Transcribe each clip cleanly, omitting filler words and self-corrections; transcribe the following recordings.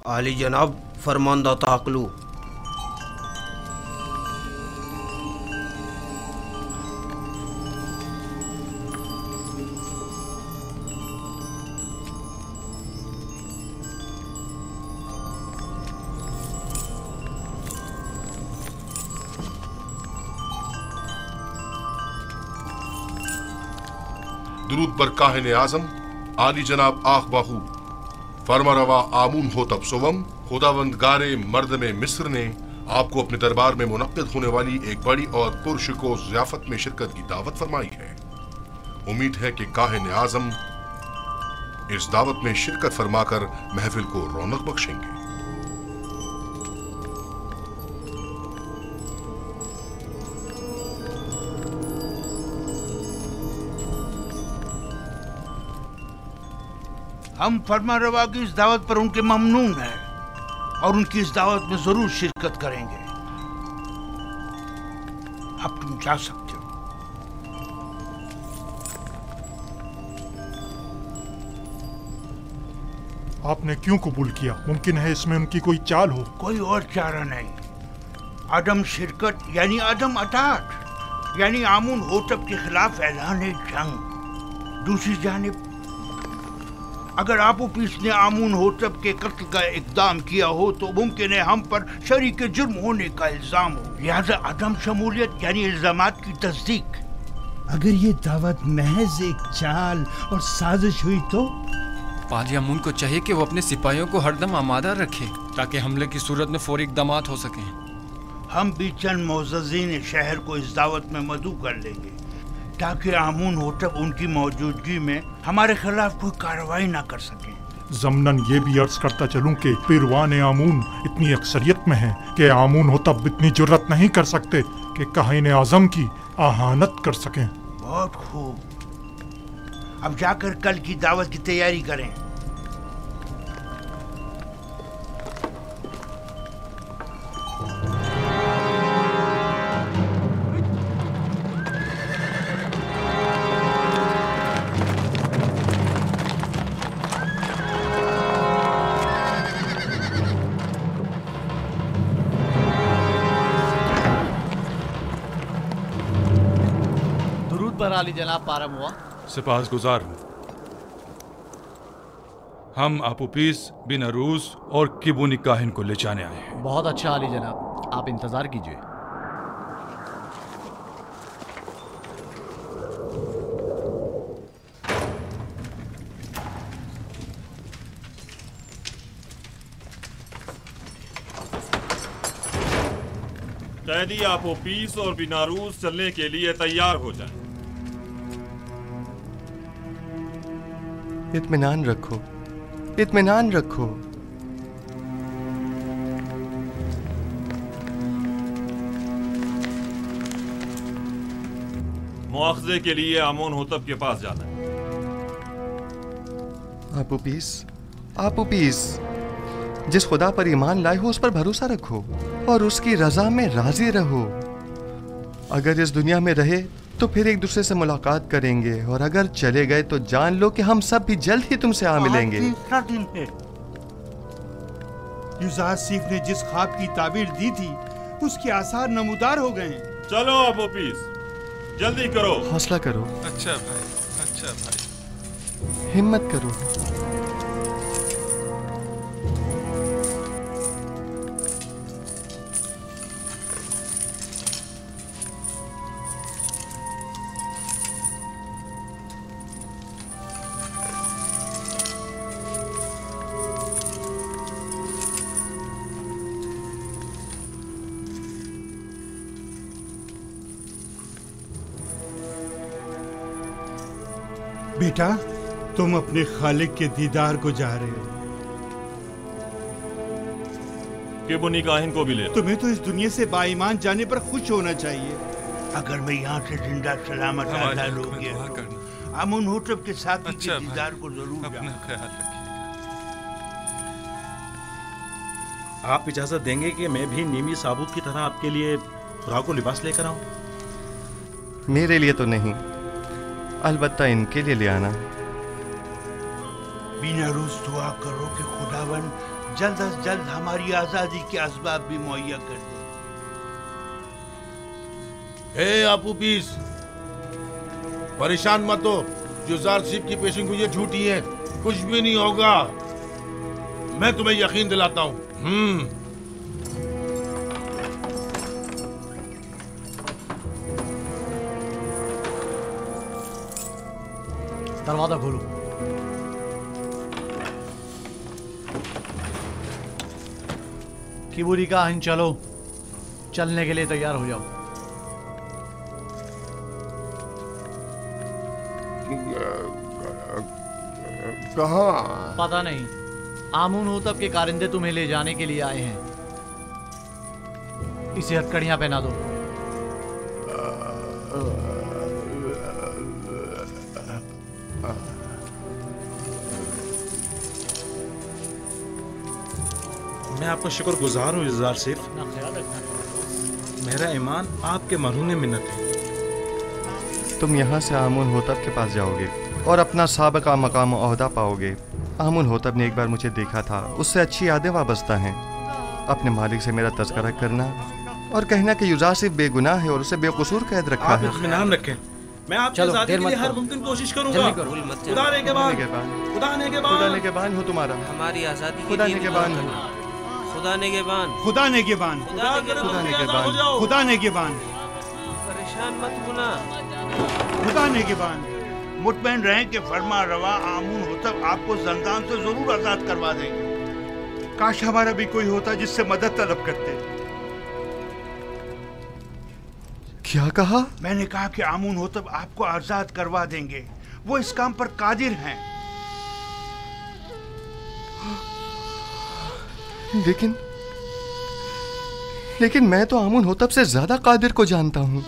आली जनाब फरमानदा ताकलू। दुरूद बर काहिन आजम आली जनाब आख बाहू फरमारवा आमून हो तब सोवम खुदावंद गारे मर्द में मिस्र ने आपको अपने दरबार में मुनक्किद होने वाली एक बड़ी और पुरशको ज़ियाफत में शिरकत की दावत फरमाई है। उम्मीद है कि काहिन आजम इस दावत में शिरकत फरमाकर महफिल को रौनक बख्शेंगे। हम फरमारवा की इस दावत पर उनके ममनून हैं और उनकी इस दावत में जरूर शिरकत करेंगे। अब तुम जा सकते हो। आपने क्यों कबूल किया? मुमकिन है इसमें उनकी कोई चाल हो। कोई और चारा नहीं। अदम शिरकत यानी अदम अतात यानी आमून होतब के खिलाफ ऐलान जंग। दूसरी जानिब अगर आबूपीस ने आमून होतब के कत्ल का इकदाम किया हो तो मुमकिन है हम पर शरीक जुर्म होने का इल्जाम हो। लिहाजा अदम शमूलियत यानी इल्जामात की तस्दीक। अगर ये दावत महज एक चाल और साजिश हुई तो पाजी आमून को चाहिए कि वो अपने सिपाहियों को हरदम आमादा रखे ताकि हमले की सूरत में फौरी इक़दामात हो सकें। हम भी चंद मोअज़्ज़ज़ीन शहर को इस दावत में मदऊ कर लेंगे ताकि आमून होतब उनकी मौजूदगी में हमारे खिलाफ कोई कार्रवाई ना कर सके। ज़मनन ये भी अर्ज करता चलूं कि पिरवान आमून इतनी अक्सरियत में है कि आमून होतब इतनी जुर्रत नहीं कर सकते कि काहिन आज़म की आहानत कर सकें। बहुत खूब। अब जाकर कल की दावत की तैयारी करें। आली जनाब पारम हुआ। सिपाहसगुजार हूँ। हम आपूपीस बिन अरूस और किबुनी काहिन को ले जाने आए हैं। बहुत अच्छा आली जनाब, आप इंतजार कीजिए। कैदी आपूपीस और बिनारूस चलने के लिए तैयार हो जाए। इत्मीनान रखो, इत्मीनान रखो। मुआखजे के लिए आमून होतब के पास जाना है। आपूपीस, आपूपीस, जिस खुदा पर ईमान लाए हो उस पर भरोसा रखो और उसकी रजा में राजी रहो। अगर इस दुनिया में रहे तो फिर एक दूसरे से मुलाकात करेंगे और अगर चले गए तो जान लो कि हम सब भी जल्द ही तुमसे आ मिलेंगे। तीसरा दिन है। युज़ासीफ ने जिस ख्वाब की ताबीर दी थी उसके आसार नमूदार हो गए। चलो आपूपीस, जल्दी करो। हौसला करो। अच्छा भाई, अच्छा भाई। हिम्मत करो। बेटा, तुम अपने खालिक के दीदार को जा रहे हो। किबुनी काहिन को भी ले। तुम्हें तो इस दुनिया से बाईमान जाने पर खुश होना चाहिए। अगर मैं यहाँ से जिंदा सलामत आज़ाद हो गया तो आमून होतब के साथ के दीदार को जरूर अपना ख्याल रखिए। आप इजाजत देंगे कि मैं भी नीमी साबुत की तरह आपके लिए फ्राक लिबास लेकर आऊं? मेरे लिए तो नहीं, अलबत्ता इनके लिए ले आना। बिनारूस दुआ करो कि खुदावन जल्द अज जल्द हमारी आजादी के असबाब भी मुहैया कर दे। आपू पीस, परेशान मत हो। जुजार सिप की पेशिंगोइयां झूठी हैं, कुछ भी नहीं होगा। मैं तुम्हें यकीन दिलाता हूँ। दरवाजा खोलो। किबूरी का हिन, चलो, चलने के लिए तैयार हो जाओ। कहाँ? पता नहीं, आमून होतब के कारिंदे तुम्हें ले जाने के लिए आए हैं। इसे हथकड़ियां पहना दो। मैं आपका शुक्रगुजार हूँ जुजार सिप। अपना ख्याल रखना। मेरा ईमान आपके मरहूने मिन्नत है। तुम यहाँ से आमून होतब के पास जाओगे और अपना साबका मकाम ओहदा पाओगे। आमून होतब ने एक बार मुझे देखा था, उससे अच्छी यादें वाबस्ता हैं। अपने मालिक से मेरा तज़किरा करना और कहना कि जुजार सिप बेगुनाह है और उसे बेकसूर कैद रखा है। इत्मीनान रखें। मैं आपकी आज़ादी के लिए हर मुमकिन कोशिश करूंगा। खुदा ने के बाद हो तुम्हारा। हमारी आजादी खुदा ने के बाद हो। खुदा ने के बान। परेशान मत होना। खुदा ने के बान। मुतमईन रहें कि फरमा रवा आमून होतब आपको जंदान से जरूर आजाद करवा देंगे। काश हमारा भी कोई होता जिससे मदद तलब करते। क्या कहा? मैंने कहा कि आमून होतब आपको आजाद करवा देंगे। वो इस काम पर कादिर हैं। लेकिन मैं तो आमून होतब से ज्यादा कादिर को जानता हूं।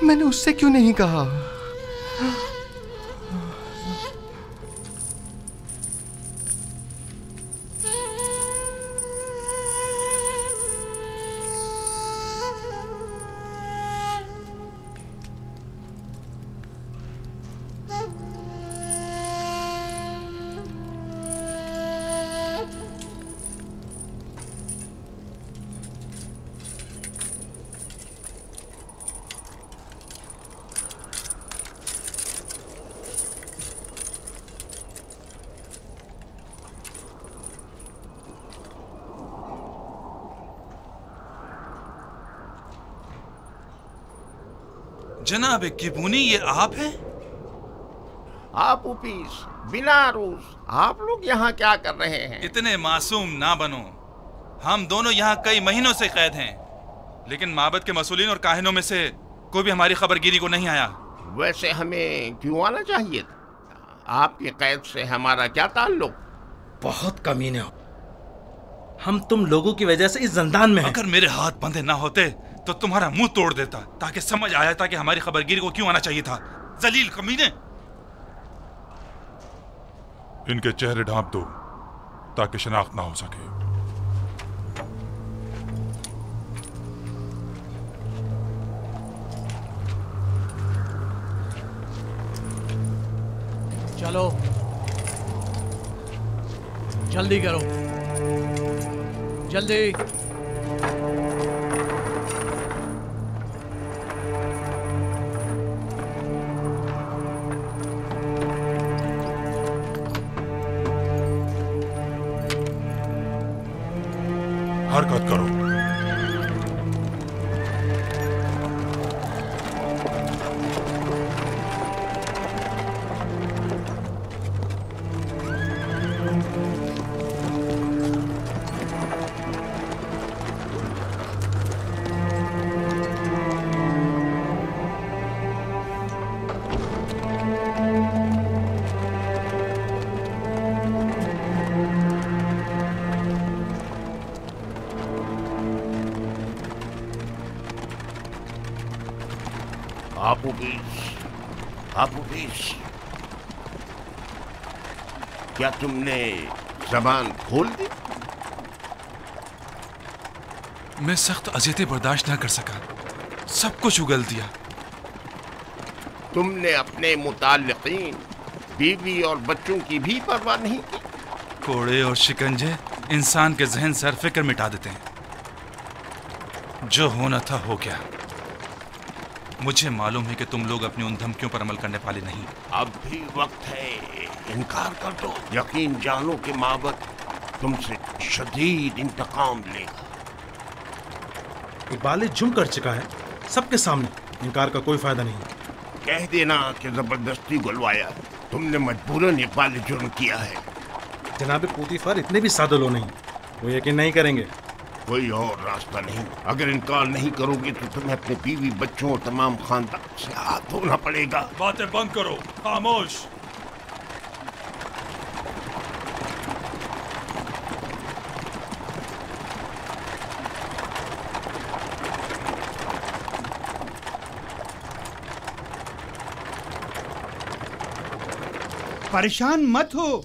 मैंने उससे क्यों नहीं कहा? जनाब किबूनी, ये आप हैं? आप उपीस, बिना रूस, आप लोग यहाँ क्या कर रहे हैं? इतने मासूम ना बनो। हम दोनों यहाँ कई महीनों से कैद हैं, लेकिन माबद के मसूलीन और काहिनों में से कोई भी हमारी खबरगिरी को नहीं आया। वैसे हमें क्यों आना चाहिए था? आपकी कैद से हमारा क्या ताल्लुक? बहुत कमीने हो। हम तुम लोगों की वजह से इस जंदान में हैं। अगर मेरे हाथ बंधे ना होते तो तुम्हारा मुंह तोड़ देता, ताकि समझ आया था कि हमारी खबरगिरी को क्यों आना चाहिए था। जलील कमीने। इनके चेहरे ढांप दो ताकि शनाख्त ना हो सके। चलो, जल्दी करो, जल्दी। हरकत करो। आपूबीस, क्या तुमने जबान खोल दी? मैं सख्त अज़ियतें बर्दाश्त ना कर सका, सब कुछ उगल दिया। तुमने अपने मुताल्लिकीन, बीवी और बच्चों की भी परवाह नहीं की? कोड़े और शिकंजे इंसान के जहन से हर फिक्र मिटा देते हैं। जो होना था हो गया। मुझे मालूम है कि तुम लोग अपनी उन धमकियों पर अमल करने वाले नहीं। अब भी वक्त है, इनकार कर दो। यकीन जानो कि माबद तुमसे शदीद इंतकाम लेगा। इकबाल जुर्म कर चुका है सबके सामने, इनकार का कोई फायदा नहीं। कह देना कि जबरदस्ती बुलवाया, तुमने मजबूरन इकबाल जुर्म किया है। जनाब पोतीफर इतने भी सादे लो नहीं, वो यकीन नहीं करेंगे। कोई और रास्ता नहीं। अगर इनकार नहीं करोगे तो तुम्हें अपने बीवी बच्चों और तमाम खानदान से हाथ धोना पड़ेगा। बातें बंद करो, खामोश। परेशान मत हो,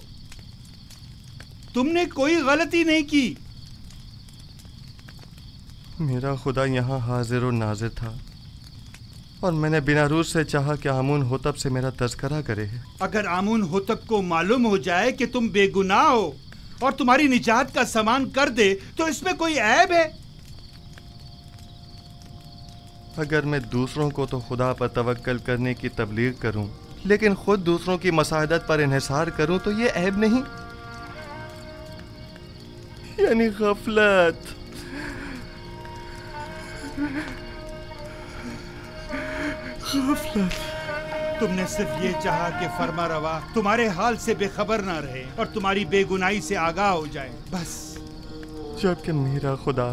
तुमने कोई गलती नहीं की। मेरा खुदा यहाँ हाजिर और नाजिर था और मैंने बिना रूज से चाहा कि आमून होतब से मेरा तज़किरा करे। अगर आमून होतब को मालूम हो जाए कि तुम बेगुनाह हो और तुम्हारी निजात का सामान कर दे तो इसमें कोई ऐब है? अगर मैं दूसरों को तो खुदा पर तवक्कल करने की तबलीग करूं, लेकिन खुद दूसरों की मसादत पर इन्हिसार करूं तो ये ऐब नहीं, यानी गफलत। तुमने सिर्फ ये चाहा कि फरमा रवा तुम्हारे हाल से बेखबर ना रहे और तुम्हारी बेगुनाही से आगाह हो जाए, बस। जबकि मेरा खुदा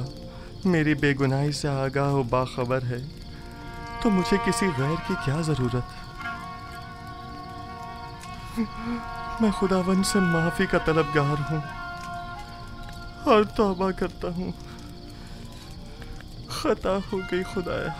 मेरी बेगुनाही से आगाह और बाखबर है तो मुझे किसी गैर की क्या जरूरत। मैं खुदावन से माफी का तलबगार हूँ और तौबा करता हूँ। खता हो गई खुदाया।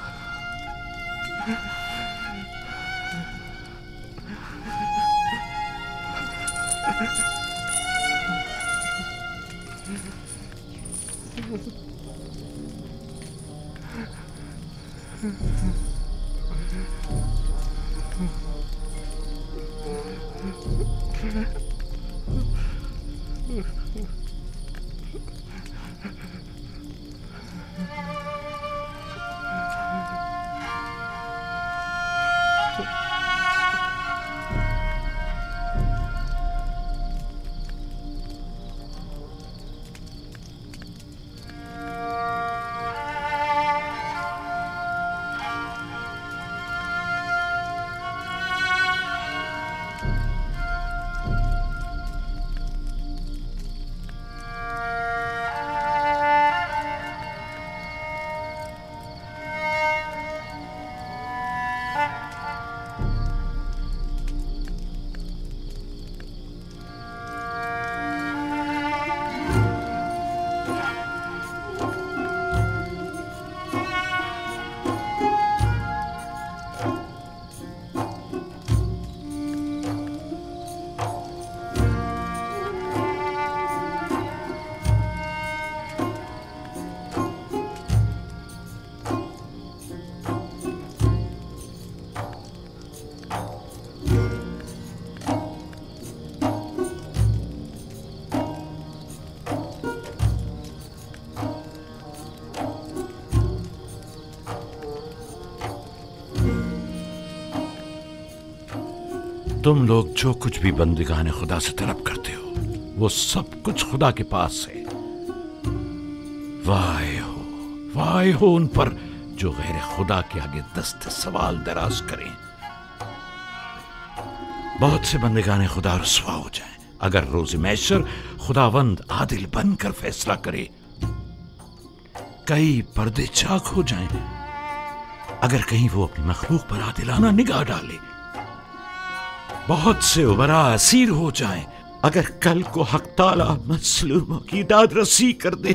तुम लोग जो कुछ भी बंदिगाने खुदा से तलब करते हो वो सब कुछ खुदा के पास है। वाह हो उन पर जो गैर खुदा के आगे दस्त सवाल दराज करें। बहुत से बंदिगाने खुदा रुसवा हो जाएं अगर रोज़ महशर खुदावंद आदिल बनकर फैसला करे। कई पर्दे चाक हो जाएं अगर कहीं वो अपनी मखलूक पर आदिलाना निगाह डाले। बहुत से उबरा असीर हो जाएं अगर कल को हक ताला मसलूमों की दादरसी कर दे।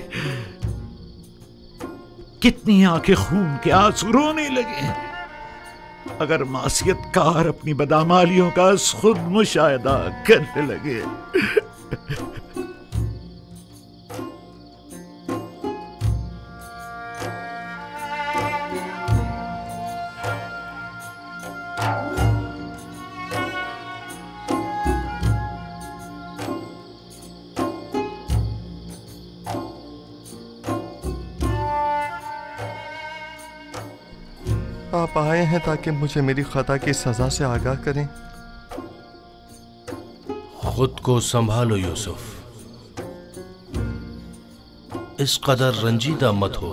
कितनी आंखें खून के आंसू रोने लगे अगर मासियतकार अपनी बदामालियों का खुद मुशाहिदा करने लगे। आप आए हैं ताकि मुझे मेरी खता की सजा से आगाह करें। खुद को संभालो यूसुफ, इस कदर रंजीदा मत हो।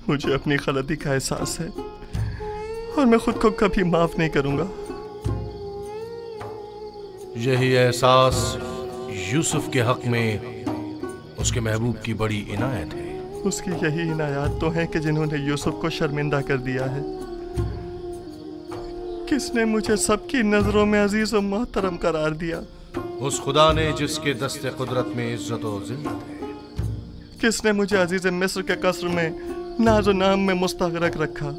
मुझे अपनी गलती का एहसास है और मैं खुद को कभी माफ नहीं करूंगा। यही एहसास यूसुफ के हक में उसके महबूब की बड़ी इनायत है। उसकी यही इनायत तो है कि जिन्होंने यूसुफ को शर्मिंदा कर दिया है। किसने मुझे सबकी नजरों में अजीज और मोहतरम करार दिया? उस खुदा ने जिसके दस्ते कुदरत में इज्जत और जिल्लत है। किसने मुझे अजीज मिस्र के कसर में नाज़ो नाम में मुस्तगरक रखा?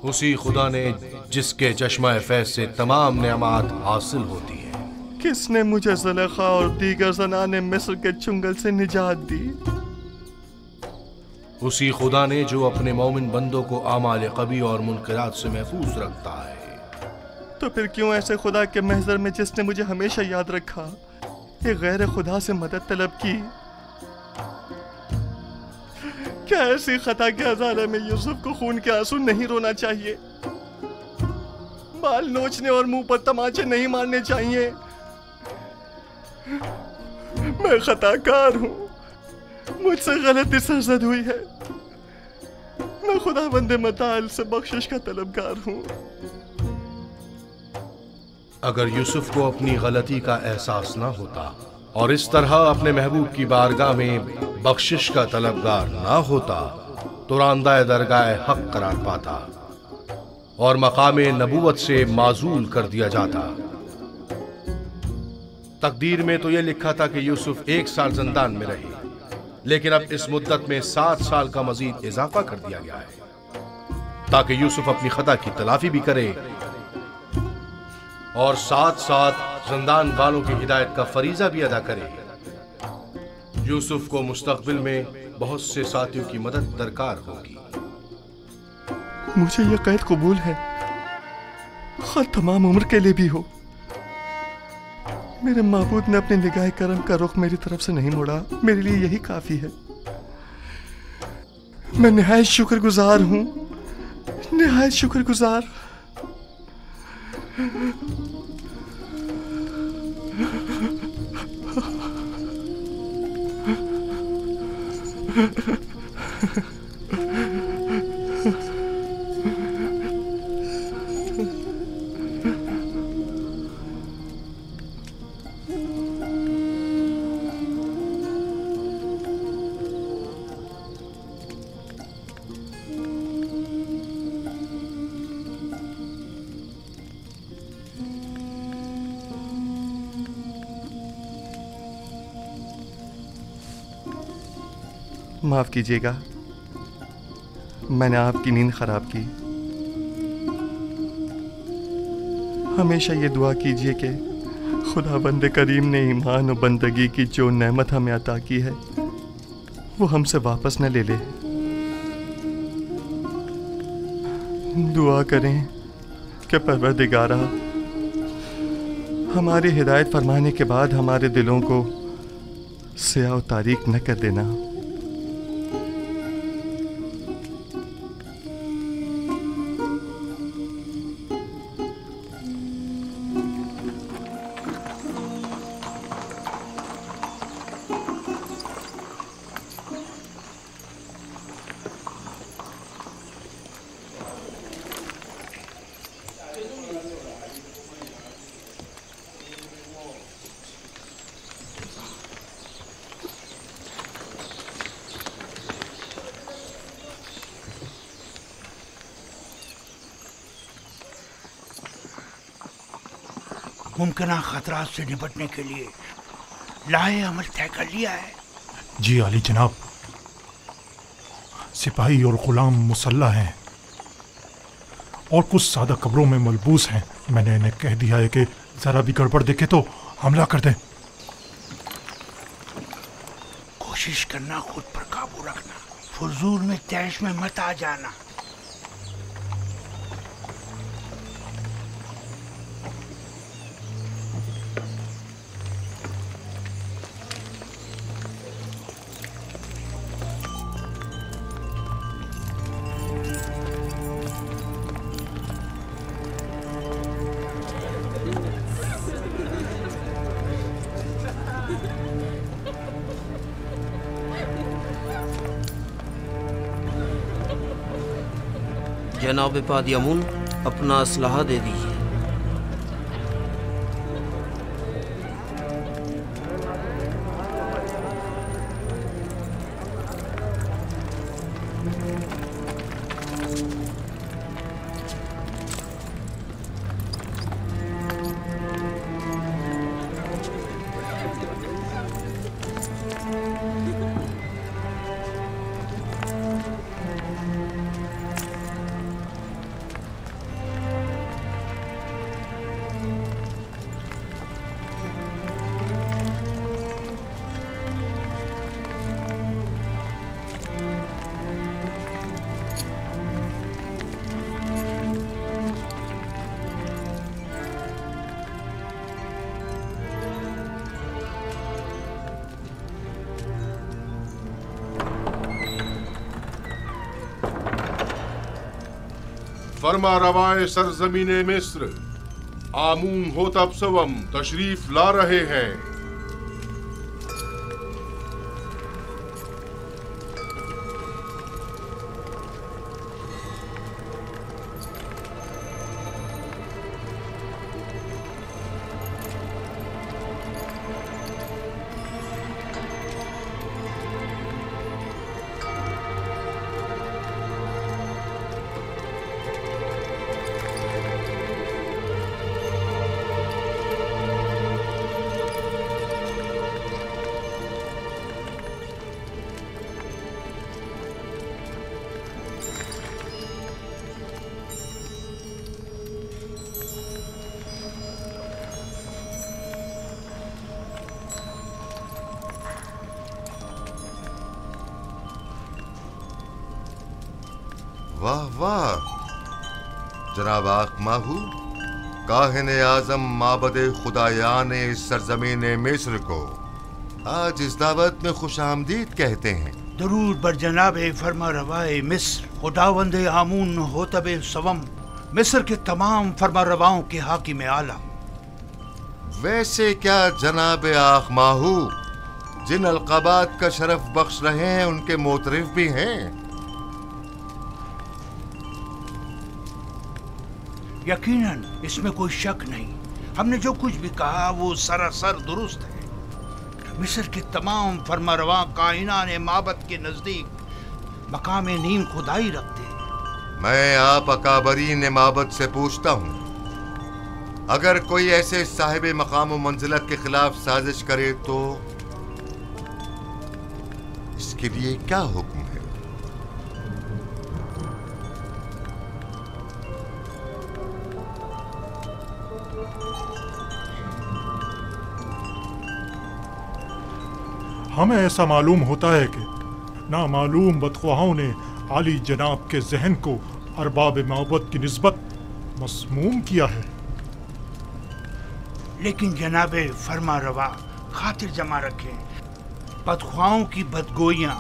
उसी खुदा ने जिसके चश्मा फैज से तमाम नेमत हासिल होती है। किसने मुझे ज़ुलेखा और दीगर ज़नाने मिस्र के चुंगल से निजात दी? उसी खुदा ने जो अपने मोमिन बंदों को आमाल कबी और मुनकरात से महफूज रखता है। तो फिर क्यों ऐसे खुदा के महज़र में जिसने मुझे हमेशा याद रखा, एक गैर खुदा से मदद तलब की? क्या ऐसी खता के अजाले में यूसुफ को खून के आंसू नहीं रोना चाहिए? बाल नोचने और मुंह पर तमाचे नहीं मारने चाहिए? मैं खताकार हूं, मुझसे गलती सरजद हुई है। मैं खुदा बंदे मताल से बख्शिश का तलबगार हूं। अगर यूसुफ को अपनी गलती का एहसास ना होता और इस तरह अपने महबूब की बारगाह में बख्शिश का तलबगार ना होता तो रांदाए दरगाह हक करार पाता और मकामे नबूवत से माजूल कर दिया जाता। तकदीर में तो यह लिखा था कि यूसुफ 1 साल जिंदान में रहे, लेकिन अब इस मुद्दत में 7 साल का मजीद इजाफा कर दिया गया है ताकि यूसुफ अपनी खता की तलाफी भी करे और साथ साथ जिंदान वालों की हिदायत का फरीजा भी अदा करे। यूसुफ को मुस्तकबिल में बहुत से साथियों की मदद दरकार होगी। मुझे यह कैद कबूल है, खैर तमाम उम्र के लिए भी हो। मेरे माबूद ने अपने निगाह करम का रुख मेरी तरफ से नहीं मोड़ा, मेरे लिए यही काफी है। मैं निहायत शुक्रगुजार हूं, निहायत शुक्रगुजार। माफ कीजिएगा, मैंने आपकी नींद खराब की। हमेशा ये दुआ कीजिए कि खुदा बंदे करीम ने ईमान और बंदगी की जो नेमत हमें अता की है वो हमसे वापस न ले ले। दुआ करें कि परवरदिगारा हमारी हिदायत फरमाने के बाद हमारे दिलों को स्याह और तारीक न कर देना। मुमकिन खतरात से निपटने के लिए लाहे अमल तय कर लिया है। जी आली जनाब, सिपाही और गुलाम मुसल्ला हैं और कुछ सादा कब्रों में मलबूस हैं। मैंने इन्हें कह दिया है कि जरा भी गड़बड़ देखे तो हमला कर दें। कोशिश करना खुद पर काबू रखना, फजूल में तैश में मत आ जाना। जनाब पादी अमून, अपना असलहा दे दीजिए। फरमा रवाए सरजमीने मिस्र आमून होतब सवम तशरीफ ला रहे हैं। वाह वाह जनाब आखमाहू, काहिन आजम माबद खुदायान सरजमीन मिस्र को आज इस दावत में खुश आमदीद कहते हैं। दरूद बर जनाब फरमा रवाए मिस्र खुदावंद आमून होतब सवम, मिस्र के तमाम फरमा रवाओं के हाकिम आला। वैसे क्या जनाब आखमाहू जिन अलकाबात का शरफ बख्श रहे हैं उनके मोतरिफ भी हैं? यकीनन इसमें कोई शक नहीं। हमने जो कुछ भी कहा वो सरासर दुरुस्त है। मिस्र के तमाम फरमारवा कायनात माबद के नजदीक मकाम नीम खुदाई रखते हैं। मैं आप अकाबरीन माबद से पूछता हूँ, अगर कोई ऐसे साहिब मकाम व मंजिलत के खिलाफ साजिश करे तो इसके लिए क्या हुक्म है? हमें ऐसा मालूम होता है कि नामालूम बदख्वाहों ने आली जनाब के जहन को अरबाब माबद की निस्बत मसमूम किया है। लेकिन जनाबे फरमा रवा खातिर जमा रखें, बदख्वाहों की बदगोइयाँ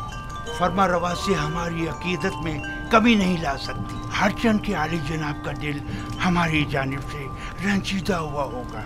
फरमा रवा से हमारी अकीदत में कमी नहीं ला सकती। हर चंद के आली जनाब का दिल हमारी जानिब से रंजीदा हुआ होगा।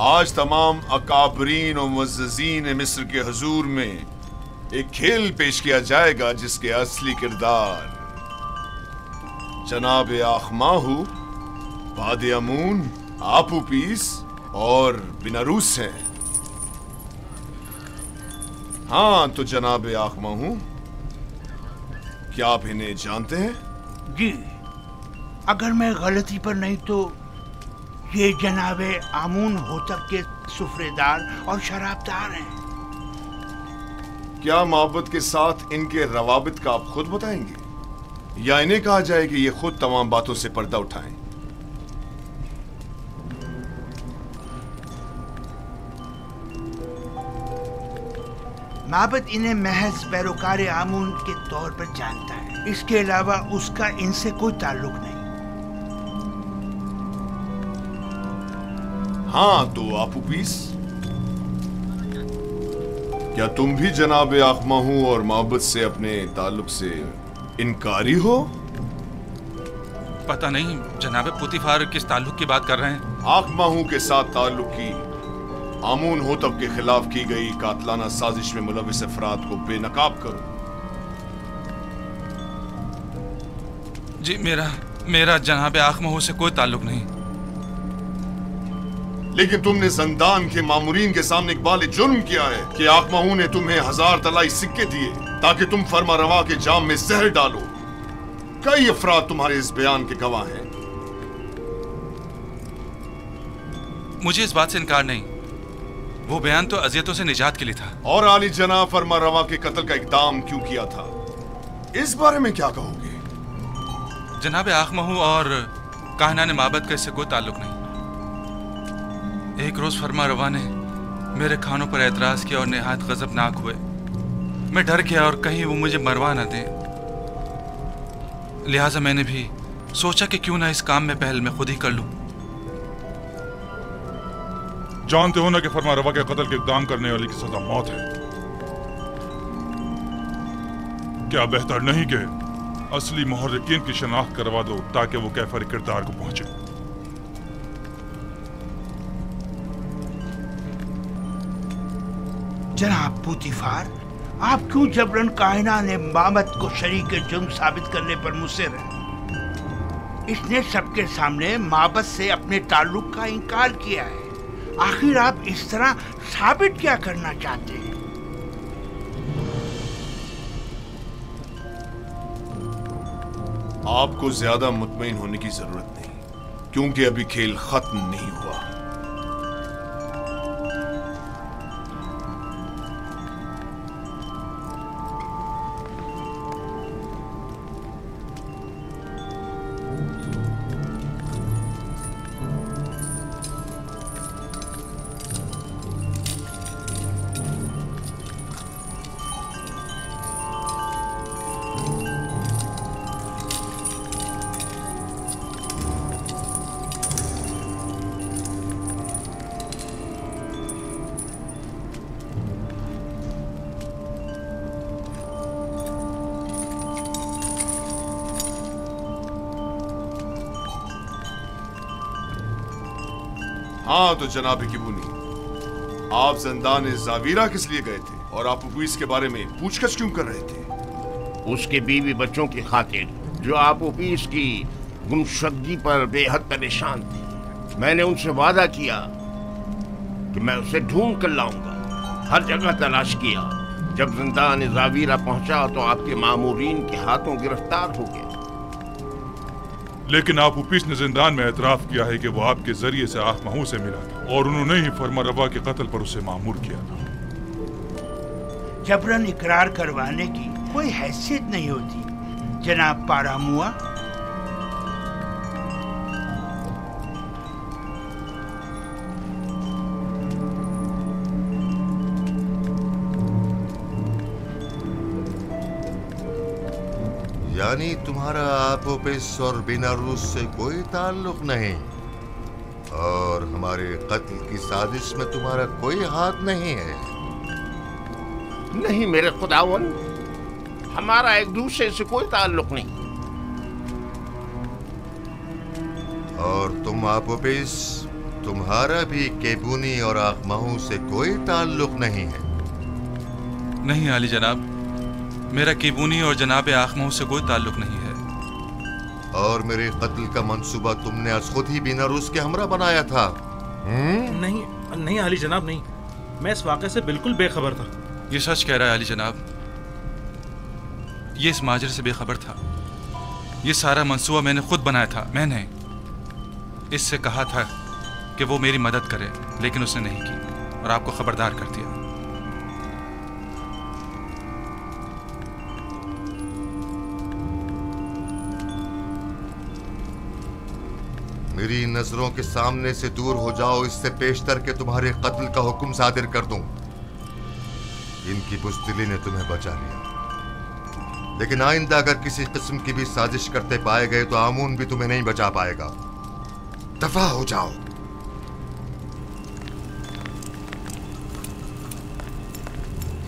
आज तमाम अकाबरीन और मुअज़्ज़ज़ीन मिस्र के हुजूर में एक खेल पेश किया जाएगा जिसके असली किरदार जनाब आखमाहू, वादी अमून, आपूपीस और बिनारूस हैं। हाँ तो जनाब आखमाहू, क्या आप इन्हें जानते हैं? जी, अगर मैं गलती पर नहीं तो ये जनाबे आमून होतब के सुफ्रेदार और शराबदार हैं। क्या मोहब्बत के साथ इनके रवाबित का आप खुद बताएंगे या इन्हें कहा जाए कि ये खुद तमाम बातों से पर्दा उठाएं? माबद इन्हें महज पैरोकार आमून के तौर पर जानता है, इसके अलावा उसका इनसे कोई ताल्लुक नहीं। हाँ तो आपूपीस, क्या तुम भी जनाब आखमाहू और मोहब्बत से अपने ताल्लुक से इनकारी हो? पता नहीं जनाब पुतिफार किस ताल्लुक की बात कर रहे हैं। आखमाहू के साथ ताल्लुक की आमून होतब के खिलाफ की गई कातलाना साजिश में मुलविस अफराद को बेनकाब करो। जी मेरा जनाब आखमाहू से कोई ताल्लुक नहीं। लेकिन तुमने जंदान के मामूरीन के सामने इकबाल जुर्म किया है कि आखमाहू ने तुम्हें 1000 तलाई सिक्के दिए ताकि तुम फरमा रवा के जाम में जहर डालो। कई अफराद तुम्हारे इस बयान के गवाह हैं। मुझे इस बात से इनकार नहीं, वो बयान तो अजियतों से निजात के लिए था। और आली जना फरमा रवा के कत्ल का इकदाम क्यों किया था, इस बारे में क्या कहोगे? जनाब आखमाहू और काहनान माबद का इससे कोई ताल्लुक नहीं। एक रोज फरमा रवा ने मेरे खानों पर एतराज किया और निहायत गजबनाक हुए। मैं डर गया और कहीं वो मुझे मरवा न दें, लिहाजा मैंने भी सोचा कि क्यों ना इस काम में पहल मैं खुद ही कर लूं। जानते हो ना कि फरमा रवा के कत्ल के इक़दाम करने वाले की सजा मौत है। क्या बेहतर नहीं कि असली मुहर्रिकीन की शनाख्त करवा दो ताकि वो कैफर किरदार को पहुंचे? जनाब पुतिफार, आप क्यों जबरन कायनात ने मामद को शरीक जुर्म साबित करने पर मुसिर हैं? इसने सबके सामने माबद से अपने ताल्लुक का इनकार किया है। आखिर आप इस तरह साबित क्या करना चाहते हैं? आपको ज्यादा मुतमईन होने की जरूरत नहीं, क्योंकि अभी खेल खत्म नहीं हुआ। हाँ तो जनाब किबूनी, आप ज़ंदान ज़ावीरा किस लिए गए थे और आप उबीस के बारे में पूछताछ क्यों कर रहे थे? उसके बीवी बच्चों की खातिर जो आप उबीस की गुमशुदगी पर बेहद परेशान थे। मैंने उनसे वादा किया कि मैं उसे ढूंढ कर लाऊंगा। हर जगह तलाश किया। जब ज़ंदान ज़ावीरा पहुंचा तो आपके मामूरीन के हाथों गिरफ्तार हो गया। लेकिन आपूपीस ने जिंदान में एतराफ किया है कि वो आपके जरिए से आखमाहू से मिला था और उन्होंने ही फरमा रवा के कत्ल पर उसे मामूर किया था। जबरन इकरार करवाने की कोई हैसियत नहीं होती जनाब पारामुआ। यानी तुम्हारा आपोपिस और बिनारूस से कोई ताल्लुक नहीं और हमारे कत्ल की साजिश में तुम्हारा कोई हाथ नहीं है? नहीं मेरे खुदावन, हमारा एक दूसरे से कोई ताल्लुक नहीं। और तुम आपोपिस, तुम्हारा भी केबूनी और आखमाहू से कोई ताल्लुक नहीं है? नहीं आली जनाब, मेरा केबूनी और जनाब आखमाहू से कोई ताल्लुक नहीं है। और मेरे कत्ल का मंसूबा तुमने आज खुद ही बीनारूस के हमरा बनाया था? नहीं नहीं आली जनाब, नहीं, मैं इस वाक़े से बिल्कुल बेखबर था। ये सच कह रहा है आली जनाब, ये इस माजरे से बेखबर था। ये सारा मंसूबा मैंने खुद बनाया था। मैंने इससे कहा था कि वो मेरी मदद करे, लेकिन उसने नहीं की और आपको खबरदार कर दिया। मेरी नजरों के सामने से दूर हो जाओ, इससे पेशतर के तुम्हारे कत्ल का हुक्म सादिर कर दूं। इनकी बुज़दिली ने तुम्हें बचा लिया, लेकिन आइंदा अगर किसी किस्म की भी साजिश करते पाए गए तो आमून भी तुम्हें नहीं बचा पाएगा। दफा हो जाओ।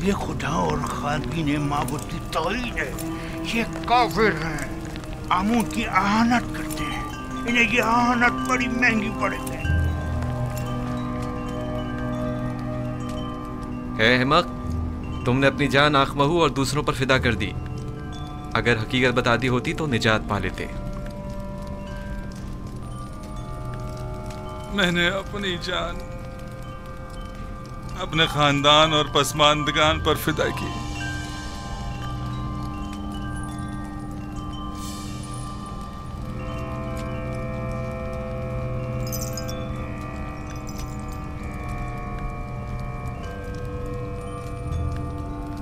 ये खुदा और खादीन माबूद की तौहीन है। ये काफिर हैं, आमून की आहानत करते हैं। इन्हें ये आहानत बड़ी महंगी पड़ेगी। है हिमक, तुमने अपनी जान आखमहू और दूसरों पर फिदा कर दी। अगर हकीकत बता दी होती तो निजात पा लेते। मैंने अपनी जान अपने खानदान और पसमानदगान पर फिदा की।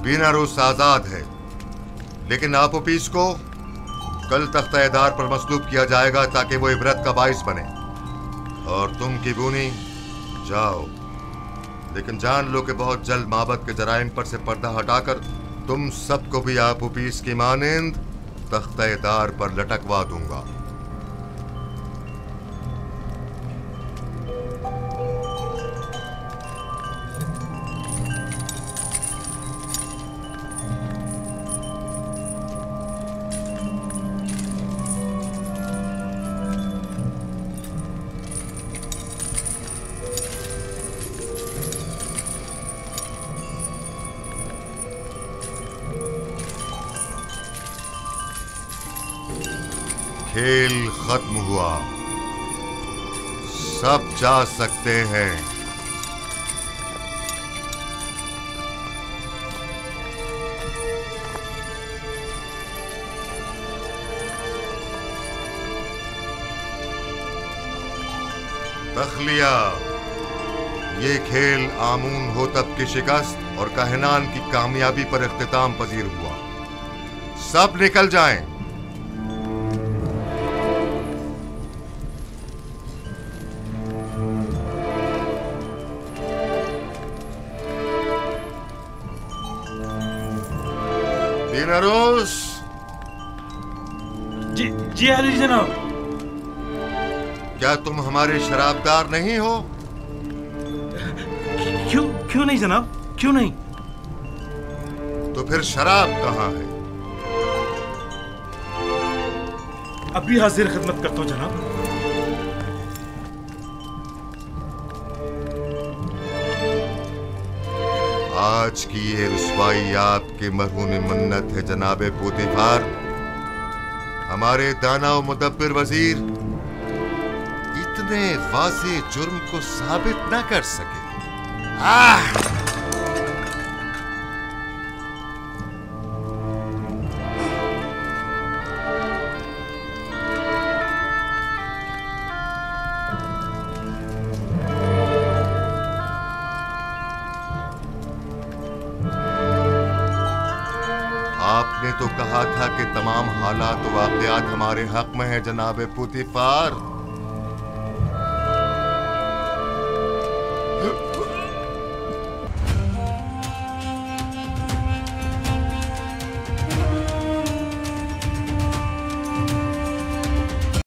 बीनारूस आजाद है, लेकिन आपोपीस को कल तख्ता-ए-दार पर मसलूब किया जाएगा ताकि वो इबरत का बाइस बने। और तुम किबूनी जाओ, लेकिन जान लो कि बहुत जल्द माबद के जराइम पर से पर्दा हटाकर तुम सबको भी आपोपीस की मानिंद तख्ता-ए-दार पर लटकवा दूंगा। खेल खत्म हुआ, सब जा सकते हैं। तखलिया, ये खेल आमून होतब की शिकस्त और कहनान की कामयाबी पर इख्तिताम पजीर हुआ। सब निकल जाएं। बीनारूस। जी आली जनाब। क्या तुम हमारे शराबदार नहीं हो? क्यों नहीं जनाब, क्यों नहीं? तो फिर शराब कहाँ है? अभी हाजिर खिदमत करता हूँ जनाब। आज की ये रुसवाई आपके मरहून मन्नत है जनाबे पोतीफार। हमारे दाना और मुदब्बिर वजीर इतने वाज़े जुर्म को साबित न कर सके। आपने तो कहा था कि तमाम हालात वाक़यात हमारे हक में है जनाबे पोतीफार।